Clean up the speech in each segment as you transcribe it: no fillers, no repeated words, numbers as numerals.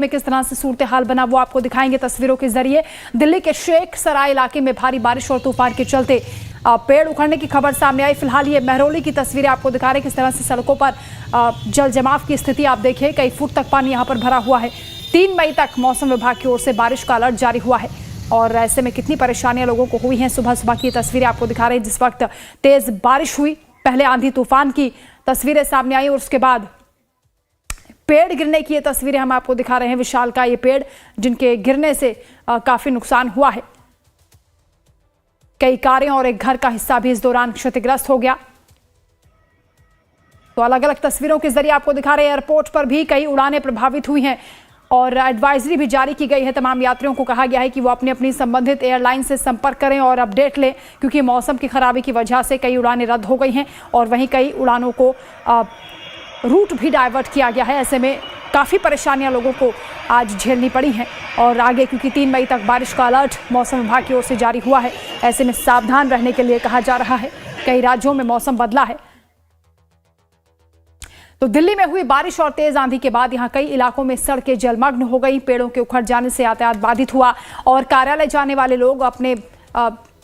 में किस तरह से सूरत हाल बना वो आपको दिखाएंगे तस्वीरों के जरिए। दिल्ली के शेख सराय इलाके में भारी बारिश और तूफान के चलते पेड़ उखड़ने की खबर सामने आई। फिलहाल ये महरौली की तस्वीरें आपको दिखा रहे हैं किस तरह से सड़कों पर जल जमाव की स्थिति आप देखिए, कई फुट तक पानी यहाँ पर भरा हुआ है। 3 मई तक मौसम विभाग की ओर से बारिश का अलर्ट जारी हुआ है और ऐसे में कितनी परेशानियां लोगों को हुई हैं। सुबह सुबह की तस्वीरें आपको दिखा रहे हैं जिस वक्त तेज बारिश हुई, पहले आंधी तूफान की तस्वीरें सामने आई और उसके बाद पेड़ गिरने की ये तस्वीरें हम आपको दिखा रहे हैं। विशाल का ये पेड़ जिनके गिरने से काफी नुकसान हुआ है, कई कारें और एक घर का हिस्सा भी इस दौरान क्षतिग्रस्त हो गया। तो अलग अलग तस्वीरों के जरिए आपको दिखा रहे हैं। एयरपोर्ट पर भी कई उड़ानें प्रभावित हुई हैं और एडवाइजरी भी जारी की गई है। तमाम यात्रियों को कहा गया है कि वो अपनी अपनी संबंधित एयरलाइन से संपर्क करें और अपडेट लें, क्योंकि मौसम की खराबी की वजह से कई उड़ानें रद्द हो गई हैं और वहीं कई उड़ानों को रूट भी डाइवर्ट किया गया है। ऐसे में काफ़ी परेशानियां लोगों को आज झेलनी पड़ी हैं और आगे क्योंकि 3 मई तक बारिश का अलर्ट मौसम विभाग की ओर से जारी हुआ है, ऐसे में सावधान रहने के लिए कहा जा रहा है। कई राज्यों में मौसम बदला है। तो दिल्ली में हुई बारिश और तेज आंधी के बाद यहां कई इलाकों में सड़कें जलमग्न हो गई। पेड़ों के उखड़ जाने से यातायात बाधित हुआ और कार्यालय जाने वाले लोग अपने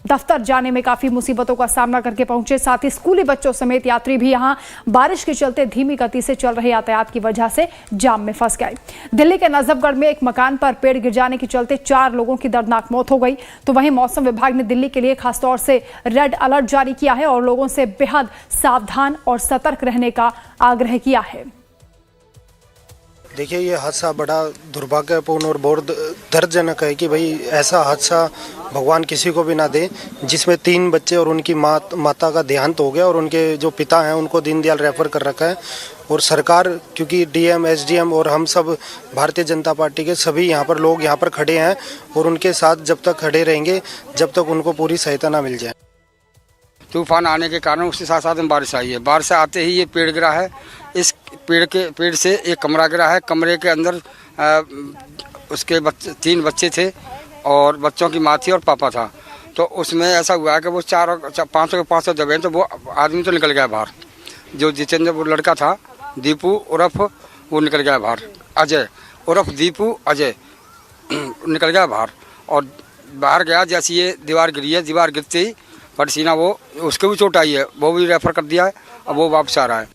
दफ्तर जाने में काफी मुसीबतों का सामना करके पहुंचे। साथ ही स्कूली बच्चों समेत यात्री भी यहां बारिश के चलते धीमी गति से चल रहे यातायात की वजह से जाम में फंस गए। दिल्ली के नजफगढ़ में एक मकान पर पेड़ गिर जाने के चलते 4 लोगों की दर्दनाक मौत हो गई। तो वहीं मौसम विभाग ने दिल्ली के लिए खासतौर से रेड अलर्ट जारी किया है और लोगों से बेहद सावधान और सतर्क रहने का आग्रह किया है। देखिए, ये हादसा बड़ा दुर्भाग्यपूर्ण और बहुत दर्दजनक है कि भाई ऐसा हादसा भगवान किसी को भी ना दे, जिसमें 3 बच्चे और उनकी माता का देहांत हो गया और उनके जो पिता हैं उनको दीनदयाल रेफर कर रखा है। और सरकार, क्योंकि डीएम, एसडीएम और हम सब भारतीय जनता पार्टी के सभी यहाँ पर लोग यहाँ पर खड़े हैं और उनके साथ जब तक खड़े रहेंगे जब तक उनको पूरी सहायता ना मिल जाए। तूफान आने के कारण उसके साथ साथ में बारिश आई है। बारिश आते ही ये पेड़ गिरा है। इस पेड़ से एक कमरा गिरा है। कमरे के अंदर उसके 3 बच्चे थे और बच्चों की माँ थी और पापा था। तो उसमें ऐसा हुआ है कि वो 500 दबे तो वो आदमी तो निकल गया बाहर। जो जितेंद्र वो लड़का था दीपू उर्फ वो निकल गया बाहर। अजय उर्फ दीपू अजय निकल गया बाहर और बाहर गया जैसे ये दीवार गिरी है। दीवार गिरते ही पसीना वो उसको भी चोट आई है, वो भी रेफर कर दिया है। अब वो वापस आ रहा है।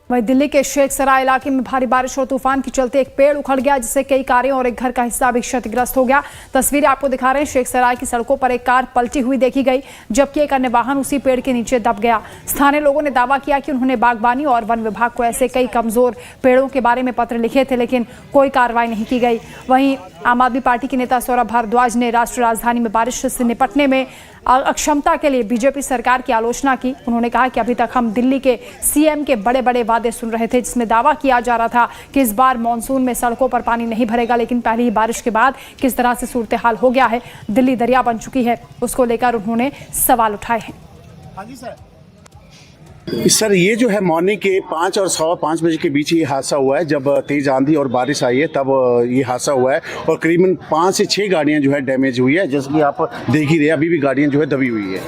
वहीं दिल्ली के शेख सराय इलाके में भारी बारिश और तूफान के चलते एक पेड़ उखड़ गया जिससे कई कारें और एक घर का हिस्सा भी क्षतिग्रस्त हो गया। तस्वीरें आपको दिखा रहे हैं। शेख सराय की सड़कों पर एक कार पलटी हुई देखी गई जबकि एक अन्य वाहन उसी पेड़ के नीचे दब गया। स्थानीय लोगों ने दावा किया कि उन्होंने बागबानी और वन विभाग को ऐसे कई कमजोर पेड़ों के बारे में पत्र लिखे थे, लेकिन कोई कार्रवाई नहीं की गई। वहीं आम आदमी पार्टी के नेता सौरभ भारद्वाज ने राष्ट्रीय राजधानी में बारिश से निपटने में अक्षमता के लिए बीजेपी सरकार की आलोचना की। उन्होंने कहा कि अभी तक हम दिल्ली के सीएम के बड़े बड़े वादे सुन रहे थे जिसमें दावा किया जा रहा था कि इस बार मानसून में सड़कों पर पानी नहीं भरेगा, लेकिन पहली ही बारिश के बाद किस तरह से सूरत हाल हो गया है, दिल्ली दरिया बन चुकी है, उसको लेकर उन्होंने सवाल उठाए हैं। हाँ जी सर, ये जो है मॉर्निंग के 5 और 5:15 बजे के बीच ये हादसा हुआ है। जब तेज आंधी और बारिश आई है तब ये हादसा हुआ है और करीबन 5 से 6 गाड़ियां जो है डैमेज हुई है। जैसे कि आप देख ही रहे हैं, अभी भी गाड़ियां जो है दबी हुई है।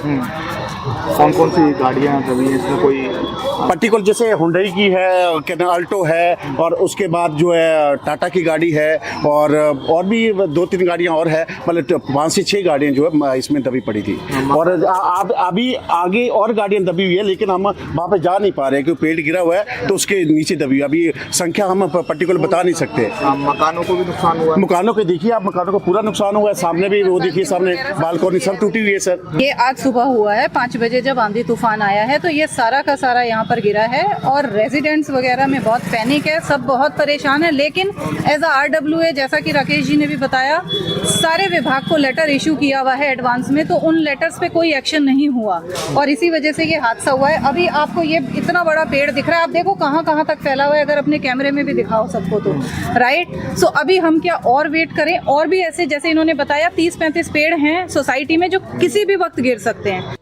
कौन कौन सी गाड़ियां दबी हैं? इसमें कोई पर्टिकुलर जैसे हुंडई की है, अल्टो है और उसके बाद जो है टाटा की गाड़ी है और भी 2-3 गाड़ियां और है। मतलब 5 से 6 गाड़ियां जो है इसमें दबी पड़ी थी और अभी आगे और गाड़ियां दबी हुई है, लेकिन हम वहाँ पे जा नहीं पा रहे क्योंकि पेड़ गिरा हुआ है तो उसके नीचे दबी हुई। अभी संख्या हम पर्टिकुलर बता नहीं सकते। मकानों को भी नुकसान हुआ है? मकानों के देखिए आप, मकानों को पूरा नुकसान हुआ है। सामने भी वो देखिए, सामने बालकनी सब टूटी हुई है सर। ये आज सुबह हुआ है 5 बजे जब आंधी तूफान आया है, तो ये सारा का सारा यहाँ पर गिरा है और रेजिडेंट्स वगैरह में बहुत पैनिक है, सब बहुत परेशान है। लेकिन एज RWA, जैसा कि राकेश जी ने भी बताया, सारे विभाग को लेटर इशू किया हुआ है एडवांस में, तो उन लेटर्स पे कोई एक्शन नहीं हुआ और इसी वजह से ये हादसा हुआ है। अभी आपको ये इतना बड़ा पेड़ दिख रहा है, आप देखो कहाँ कहाँ तक फैला हुआ है, अगर अपने कैमरे में भी दिखाओ सबको तो, राइट। सो अभी हम क्या और वेट करें? और भी ऐसे जैसे इन्होंने बताया 30-35 पेड़ हैं सोसाइटी में जो किसी भी वक्त गिर सकते हैं।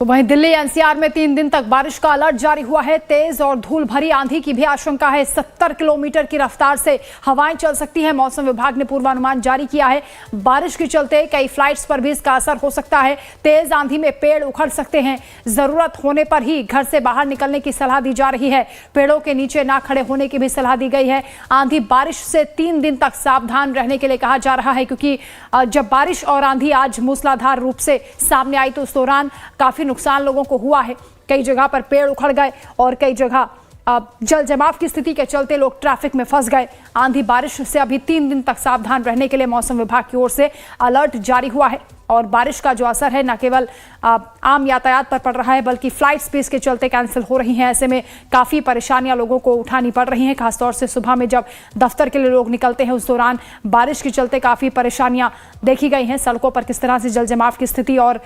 तो वहीं दिल्ली एनसीआर में 3 दिन तक बारिश का अलर्ट जारी हुआ है। तेज और धूल भरी आंधी की भी आशंका है। 70 किलोमीटर की रफ्तार से हवाएं चल सकती हैं। मौसम विभाग ने पूर्वानुमान जारी किया है। बारिश के चलते कई फ्लाइट्स पर भी इसका असर हो सकता है। तेज आंधी में पेड़ उखड़ सकते हैं। जरूरत होने पर ही घर से बाहर निकलने की सलाह दी जा रही है। पेड़ों के नीचे ना खड़े होने की भी सलाह दी गई है। आंधी बारिश से 3 दिन तक सावधान रहने के लिए कहा जा रहा है, क्योंकि जब बारिश और आंधी आज मूसलाधार रूप से सामने आई तो उस दौरान काफी नुकसान लोगों को हुआ है। कई जगह पर पेड़ उखड़ गए और कई जगह जल जमाव की स्थिति के चलते लोग ट्रैफिक में फंस गए। आंधी बारिश से अभी 3 दिन तक सावधान रहने के लिए मौसम विभाग की ओर से अलर्ट जारी हुआ है। और बारिश का जो असर है न केवल आम यातायात पर पड़ रहा है, बल्कि फ्लाइट्स भी इसके चलते कैंसिल हो रही हैं। ऐसे में काफ़ी परेशानियां लोगों को उठानी पड़ रही हैं। खासतौर से सुबह में जब दफ्तर के लिए लोग निकलते हैं उस दौरान बारिश के चलते काफ़ी परेशानियां देखी गई हैं। सड़कों पर किस तरह से जल जमाव की स्थिति और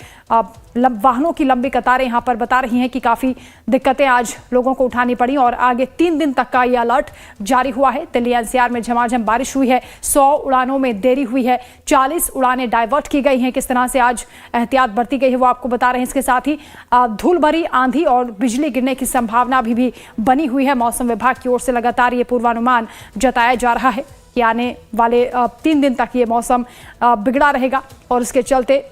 वाहनों की लंबी कतारें यहाँ पर बता रही हैं कि काफ़ी दिक्कतें आज लोगों को उठानी पड़ी। और आगे 3 दिन तक का ये अलर्ट जारी हुआ है। दिल्ली एनसीआर में झमाझम बारिश हुई है। 100 उड़ानों में देरी हुई है। 40 उड़ानें डाइवर्ट की गई हैं। किस तरह से आज एहतियात बरती गई है वो आपको बता रहे हैं। इसके साथ ही धूल भरी आंधी और बिजली गिरने की संभावना भी बनी हुई है। मौसम विभाग की ओर से लगातार ये पूर्वानुमान जताया जा रहा है कि आने वाले 3 दिन तक ये मौसम बिगड़ा रहेगा। और इसके चलते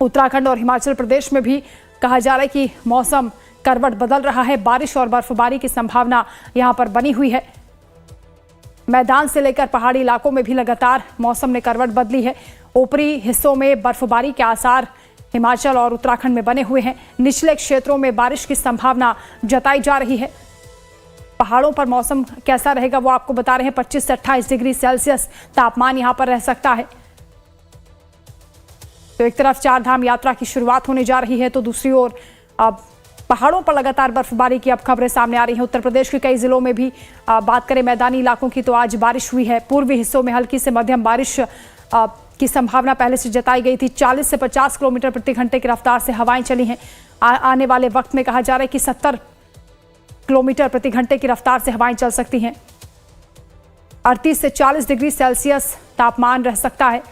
उत्तराखंड और हिमाचल प्रदेश में भी कहा जा रहा है कि मौसम करवट बदल रहा है। बारिश और बर्फबारी की संभावना यहां पर बनी हुई है। मैदान से लेकर पहाड़ी इलाकों में भी लगातार मौसम ने करवट बदली है। ऊपरी हिस्सों में बर्फबारी के आसार हिमाचल और उत्तराखंड में बने हुए हैं। निचले क्षेत्रों में बारिश की संभावना जताई जा रही है। पहाड़ों पर मौसम कैसा रहेगा वो आपको बता रहे हैं। 25 से 28 डिग्री सेल्सियस तापमान यहां पर रह सकता है। तो एक तरफ 4 धाम यात्रा की शुरुआत होने जा रही है, तो दूसरी ओर अब पहाड़ों पर लगातार बर्फबारी की अब खबरें सामने आ रही हैं। उत्तर प्रदेश के कई जिलों में भी बात करें मैदानी इलाकों की तो आज बारिश हुई है। पूर्वी हिस्सों में हल्की से मध्यम बारिश की संभावना पहले से जताई गई थी। 40 से 50 किलोमीटर प्रति घंटे की रफ्तार से हवाएं चली हैं। आने वाले वक्त में कहा जा रहा है कि 70 किलोमीटर प्रति घंटे की रफ्तार से हवाएं चल सकती हैं। 38 से 40 डिग्री सेल्सियस तापमान रह सकता है।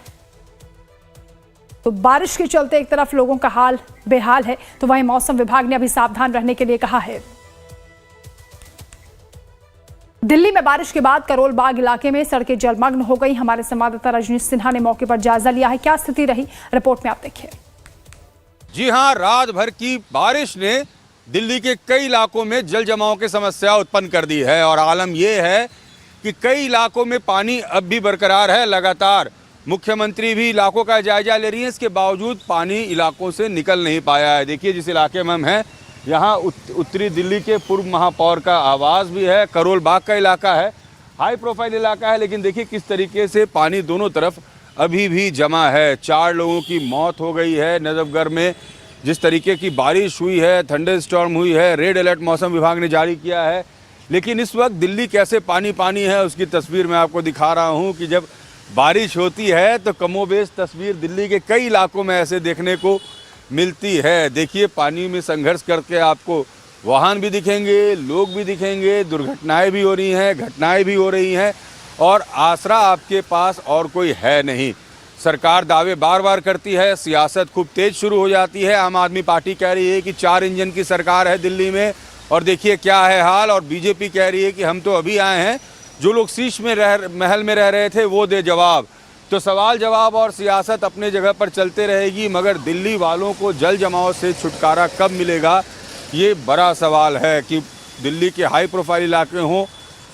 तो बारिश के चलते एक तरफ लोगों का हाल बेहाल है, तो वहीं मौसम विभाग ने अभी सावधान रहने के लिए कहा है। दिल्ली में बारिश के बाद करोल बाग इलाके में सड़कें जलमग्न हो गई। हमारे संवाददाता रजनीश सिन्हा ने मौके पर जायजा लिया है। क्या स्थिति रही, रिपोर्ट में आप देखिए। जी हां, रात भर की बारिश ने दिल्ली के कई इलाकों में जल जमाव की समस्या उत्पन्न कर दी है। और आलम यह है कि कई इलाकों में पानी अब भी बरकरार है। लगातार मुख्यमंत्री भी इलाकों का जायजा ले रही है, इसके बावजूद पानी इलाकों से निकल नहीं पाया है। देखिए जिस इलाके में हम हैं यहाँ उत्तरी दिल्ली के पूर्व महापौर का आवास भी है। करोल बाग का इलाका है, हाई प्रोफाइल इलाका है, लेकिन देखिए किस तरीके से पानी दोनों तरफ अभी भी जमा है। 4 लोगों की मौत हो गई है। नजफगढ़ में जिस तरीके की बारिश हुई है, थंडर स्टॉर्म हुई है, रेड अलर्ट मौसम विभाग ने जारी किया है। लेकिन इस वक्त दिल्ली कैसे पानी पानी है उसकी तस्वीर मैं आपको दिखा रहा हूँ कि जब बारिश होती है तो कमोबेश तस्वीर दिल्ली के कई इलाकों में ऐसे देखने को मिलती है। देखिए पानी में संघर्ष करके आपको वाहन भी दिखेंगे, लोग भी दिखेंगे, दुर्घटनाएं भी हो रही हैं, घटनाएं भी हो रही हैं और आसरा आपके पास और कोई है नहीं। सरकार दावे बार बार करती है, सियासत खूब तेज शुरू हो जाती है। आम आदमी पार्टी कह रही है कि 4 इंजन की सरकार है दिल्ली में और देखिए क्या है हाल। और बीजेपी कह रही है कि हम तो अभी आए हैं, जो लोग शीश में महल में रह रहे थे वो दे जवाब। तो सवाल जवाब और सियासत अपने जगह पर चलते रहेगी, मगर दिल्ली वालों को जल जमाव से छुटकारा कब मिलेगा ये बड़ा सवाल है। कि दिल्ली के हाई प्रोफाइल इलाके हों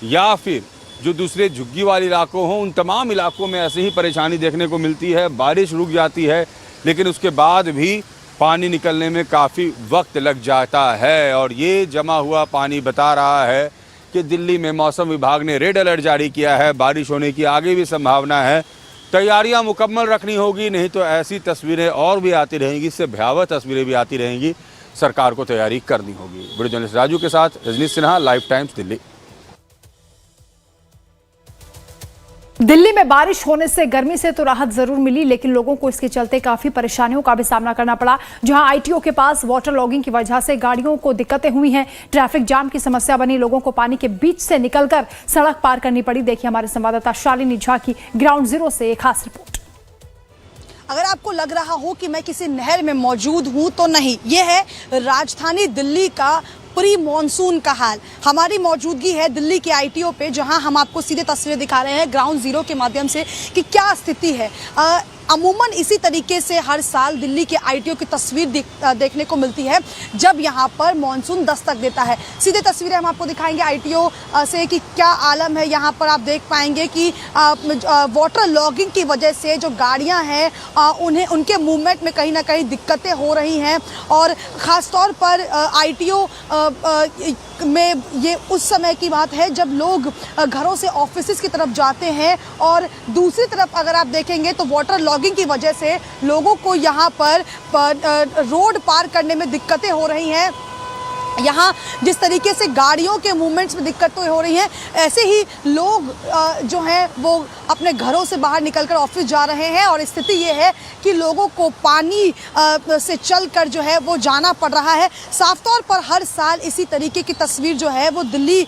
या फिर जो दूसरे झुग्गी वाले इलाकों हों, उन तमाम इलाकों में ऐसे ही परेशानी देखने को मिलती है। बारिश रुक जाती है लेकिन उसके बाद भी पानी निकलने में काफ़ी वक्त लग जाता है। और ये जमा हुआ पानी बता रहा है कि दिल्ली में मौसम विभाग ने रेड अलर्ट जारी किया है। बारिश होने की आगे भी संभावना है। तैयारियां मुकम्मल रखनी होगी, नहीं तो ऐसी तस्वीरें और भी आती रहेंगी, इससे भयावह तस्वीरें भी आती रहेंगी। सरकार को तैयारी करनी होगी। वीडियो जर्नलिस्ट राजू के साथ रजनीश सिन्हा, लाइव टाइम्स दिल्ली। दिल्ली में बारिश होने से गर्मी से तो राहत जरूर मिली, लेकिन लोगों को इसके चलते काफी परेशानियों का भी सामना करना पड़ा। जहां आईटीओ के पास वाटर लॉगिंग की वजह से गाड़ियों को दिक्कतें हुई हैं, ट्रैफिक जाम की समस्या बनी, लोगों को पानी के बीच से निकलकर सड़क पार करनी पड़ी। देखिए हमारे संवाददाता शालिनी झा की ग्राउंड जीरो से एक खास रिपोर्ट। अगर आपको लग रहा हो कि मैं किसी नहर में मौजूद हूं तो नहीं, ये है राजधानी दिल्ली का प्री मॉनसून का हाल। हमारी मौजूदगी है दिल्ली के आईटीओ पे, जहां हम आपको सीधे तस्वीरें दिखा रहे हैं ग्राउंड जीरो के माध्यम से कि क्या स्थिति है। अमूमन इसी तरीके से हर साल दिल्ली के आईटीओ की तस्वीर देखने को मिलती है जब यहाँ पर मॉनसून दस्तक देता है। सीधे तस्वीरें हम आपको दिखाएंगे आईटीओ से कि क्या आलम है। यहाँ पर आप देख पाएंगे कि वाटर लॉगिंग की वजह से जो गाड़ियाँ हैं उनके मूवमेंट में कहीं ना कहीं दिक्कतें हो रही हैं, और ख़ासतौर पर आईटीओ में ये उस समय की बात है जब लोग घरों से ऑफिसेज की तरफ जाते हैं, और दूसरी तरफ अगर आप देखेंगे तो वाटर लॉगिंग की वजह से लोगों को यहाँ पर रोड पार करने में दिक्कतें हो रही हैं। यहाँ जिस तरीके से गाड़ियों के मूवमेंट्स में दिक्कतें हो रही हैं, ऐसे ही लोग जो हैं वो अपने घरों से बाहर निकलकर ऑफिस जा रहे हैं, और स्थिति ये है कि लोगों को पानी से चलकर जो है वो जाना पड़ रहा है। साफ तौर पर हर साल इसी तरीके की तस्वीर जो है वो दिल्ली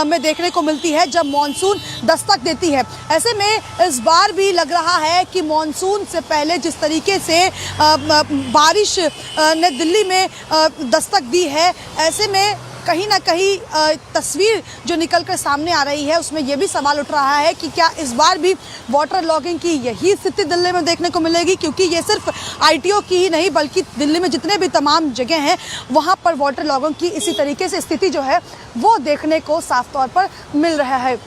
में देखने को मिलती है जब मॉनसून दस्तक देती है। ऐसे में इस बार भी लग रहा है कि मॉनसून से पहले जिस तरीके से बारिश ने दिल्ली में दस्तक दी है, ऐसे में कहीं ना कहीं तस्वीर जो निकलकर सामने आ रही है उसमें यह भी सवाल उठ रहा है कि क्या इस बार भी वाटर लॉगिंग की यही स्थिति दिल्ली में देखने को मिलेगी, क्योंकि ये सिर्फ आईटीओ की ही नहीं बल्कि दिल्ली में जितने भी तमाम जगह हैं वहाँ पर वाटर लॉगिंग की इसी तरीके से स्थिति जो है वो देखने को साफ तौर पर मिल रहा है।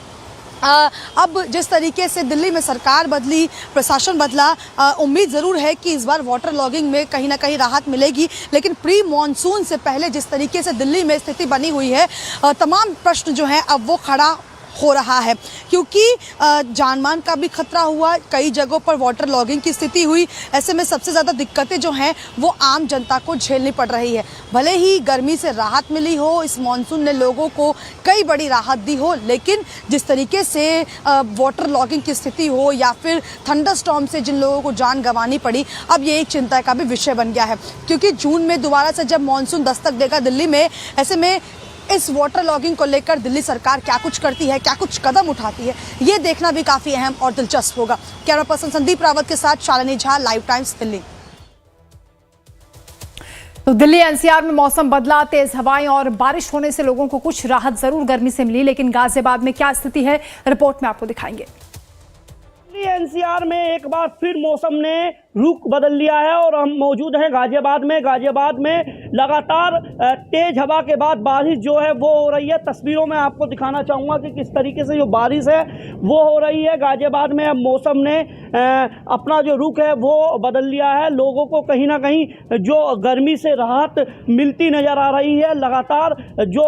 अब जिस तरीके से दिल्ली में सरकार बदली, प्रशासन बदला, उम्मीद ज़रूर है कि इस बार वाटर लॉगिंग में कहीं ना कहीं राहत मिलेगी, लेकिन प्री मॉनसून से पहले जिस तरीके से दिल्ली में स्थिति बनी हुई है, तमाम प्रश्न जो हैं अब वो खड़ा हो रहा है, क्योंकि जानमाल का भी खतरा हुआ, कई जगहों पर वाटर लॉगिंग की स्थिति हुई। ऐसे में सबसे ज़्यादा दिक्कतें जो हैं वो आम जनता को झेलनी पड़ रही है। भले ही गर्मी से राहत मिली हो, इस मॉनसून ने लोगों को कई बड़ी राहत दी हो, लेकिन जिस तरीके से वाटर लॉगिंग की स्थिति हो या फिर थंडरस्टॉर्म से जिन लोगों को जान गंवानी पड़ी, अब ये एक चिंता का भी विषय बन गया है। क्योंकि जून में दोबारा से जब मॉनसून दस्तक देगा दिल्ली में, ऐसे में इस वाटर लॉगिंग को लेकर दिल्ली सरकार क्या कुछ करती है, क्या कुछ कदम उठाती है, ये देखना भी काफ़ी अहम और दिलचस्प होगा। कैमरा पर्सन संदीप रावत के साथ शालिनी झा, लाइव टाइम्स दिल्ली। तो दिल्ली एनसीआर में मौसम बदला, तेज हवाएं और बारिश होने से लोगों को कुछ राहत जरूर गर्मी से मिली, लेकिन गाजियाबाद में क्या स्थिति है रिपोर्ट में आपको दिखाएंगे। एनसीआर में एक बार फिर मौसम ने रुख बदल लिया है और हम मौजूद हैं गाजियाबाद में। गाजियाबाद में लगातार तेज हवा के बाद बारिश जो है वो हो रही है। तस्वीरों में आपको दिखाना चाहूँगा कि किस तरीके से जो बारिश है वो हो रही है। गाजियाबाद में अब मौसम ने अपना जो रुख है वो बदल लिया है। लोगों को कहीं ना कहीं जो गर्मी से राहत मिलती नज़र आ रही है। लगातार जो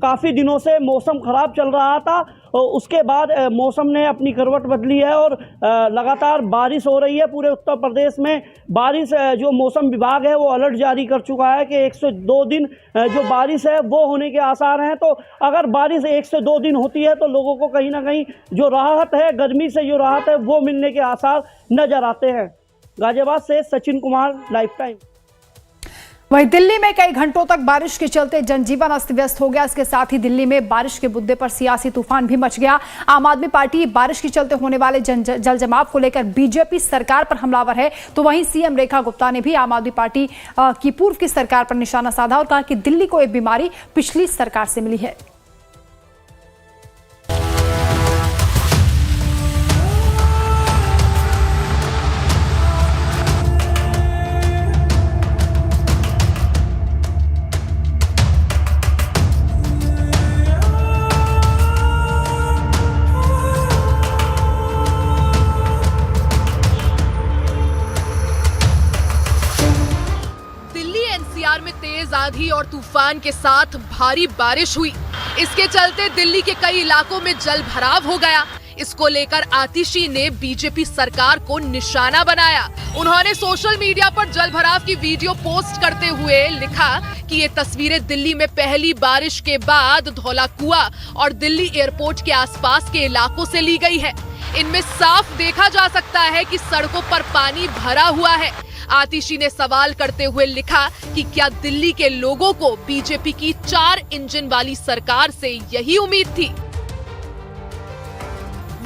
काफ़ी दिनों से मौसम ख़राब चल रहा था, उसके बाद मौसम ने अपनी करवट बदली है और लगातार बारिश हो रही है। पूरे उत्तर प्रदेश में बारिश, जो मौसम विभाग है वो अलर्ट जारी कर चुका है कि 102 दिन जो बारिश है वो होने के आसार हैं। तो अगर बारिश 102 दिन होती है तो लोगों को कहीं ना कहीं जो राहत है, गर्मी से जो राहत है वो मिलने के आसार नज़र आते हैं। गाजियाबाद से सचिन कुमार, लाइव टाइम। वहीं दिल्ली में कई घंटों तक बारिश के चलते जनजीवन अस्त व्यस्त हो गया। इसके साथ ही दिल्ली में बारिश के मुद्दे पर सियासी तूफान भी मच गया। आम आदमी पार्टी बारिश के चलते होने वाले जल जमाव को लेकर बीजेपी सरकार पर हमलावर है, तो वहीं सीएम रेखा गुप्ता ने भी आम आदमी पार्टी की पूर्व की सरकार पर निशाना साधा और कहा कि दिल्ली को एक बीमारी पिछली सरकार से मिली है। में तेज आंधी और तूफान के साथ भारी बारिश हुई। इसके चलते दिल्ली के कई इलाकों में जल भराव हो गया। इसको लेकर आतिशी ने बीजेपी सरकार को निशाना बनाया। उन्होंने सोशल मीडिया पर जल भराव की वीडियो पोस्ट करते हुए लिखा कि ये तस्वीरें दिल्ली में पहली बारिश के बाद धौला कुआं और दिल्ली एयरपोर्ट के आसपास के इलाकों से ली गई है। इनमें साफ देखा जा सकता है कि सड़कों पर पानी भरा हुआ है। आतिशी ने सवाल करते हुए लिखा कि क्या दिल्ली के लोगों को बीजेपी की 4 इंजन वाली सरकार से यही उम्मीद थी।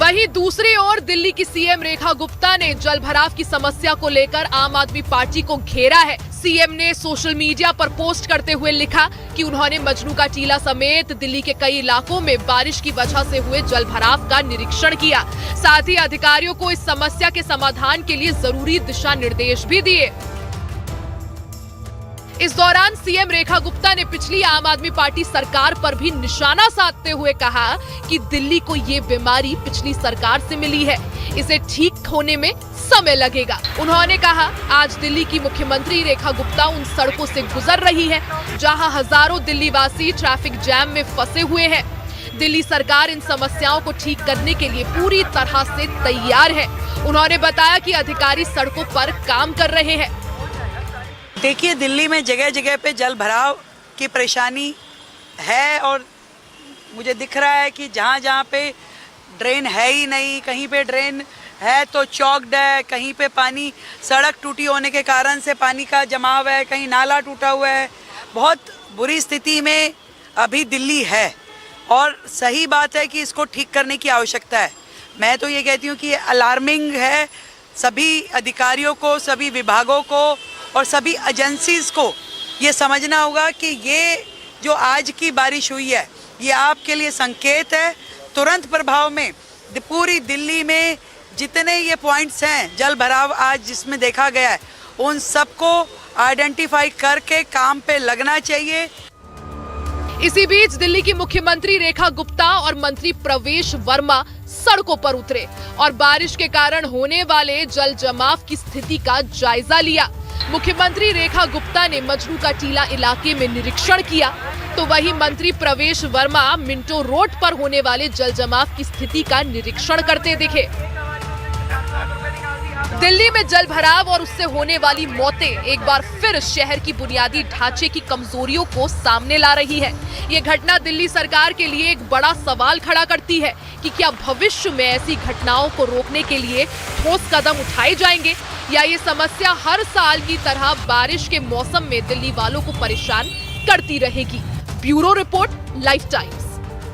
वहीं दूसरी ओर दिल्ली की सीएम रेखा गुप्ता ने जल भराव की समस्या को लेकर आम आदमी पार्टी को घेरा है। सीएम ने सोशल मीडिया पर पोस्ट करते हुए लिखा कि उन्होंने मजनू का टीला समेत दिल्ली के कई इलाकों में बारिश की वजह से हुए जल भराव का निरीक्षण किया। साथ ही अधिकारियों को इस समस्या के समाधान के लिए जरूरी दिशा निर्देश भी दिए। इस दौरान सीएम रेखा गुप्ता ने पिछली आम आदमी पार्टी सरकार पर भी निशाना साधते हुए कहा कि दिल्ली को ये बीमारी पिछली सरकार से मिली है, इसे ठीक होने में समय लगेगा। उन्होंने कहा, आज दिल्ली की मुख्यमंत्री रेखा गुप्ता उन सड़कों से गुजर रही है जहां हजारों दिल्ली वासी ट्रैफिक जैम में फंसे हुए हैं। दिल्ली सरकार इन समस्याओं को ठीक करने के लिए पूरी तरह से तैयार है। उन्होंने बताया कि अधिकारी सड़कों पर काम कर रहे हैं। देखिए, दिल्ली में जगह जगह पे जल भराव की परेशानी है और मुझे दिख रहा है कि जहाँ जहाँ पे ड्रेन है ही नहीं, कहीं पे ड्रेन है तो चौक्ड है, कहीं पे पानी सड़क टूटी होने के कारण से पानी का जमाव है, कहीं नाला टूटा हुआ है। बहुत बुरी स्थिति में अभी दिल्ली है और सही बात है कि इसको ठीक करने की आवश्यकता है। मैं तो ये कहती हूँ कि अलार्मिंग है। सभी अधिकारियों को, सभी विभागों को और सभी एजेंसीज को ये समझना होगा कि ये जो आज की बारिश हुई है ये आपके लिए संकेत है। तुरंत प्रभाव में पूरी दिल्ली में जितने ये पॉइंट्स हैं जल भराव आज जिसमें देखा गया है, उन सबको आइडेंटिफाई करके काम पे लगना चाहिए। इसी बीच दिल्ली की मुख्यमंत्री रेखा गुप्ता और मंत्री प्रवेश वर्मा सड़कों पर उतरे और बारिश के कारण होने वाले जल जमाव की स्थिति का जायजा लिया। मुख्यमंत्री रेखा गुप्ता ने मजनू का टीला इलाके में निरीक्षण किया, तो वहीं मंत्री प्रवेश वर्मा मिंटो रोड पर होने वाले जल जमाव की स्थिति का निरीक्षण करते दिखे। दिल्ली में जल भराव और उससे होने वाली मौतें एक बार फिर शहर की बुनियादी ढांचे की कमजोरियों को सामने ला रही है। ये घटना दिल्ली सरकार के लिए एक बड़ा सवाल खड़ा करती है कि क्या भविष्य में ऐसी घटनाओं को रोकने के लिए ठोस कदम उठाए जाएंगे या ये समस्या हर साल की तरह बारिश के मौसम में दिल्ली वालों को परेशान करती रहेगी। Bureau report, life times.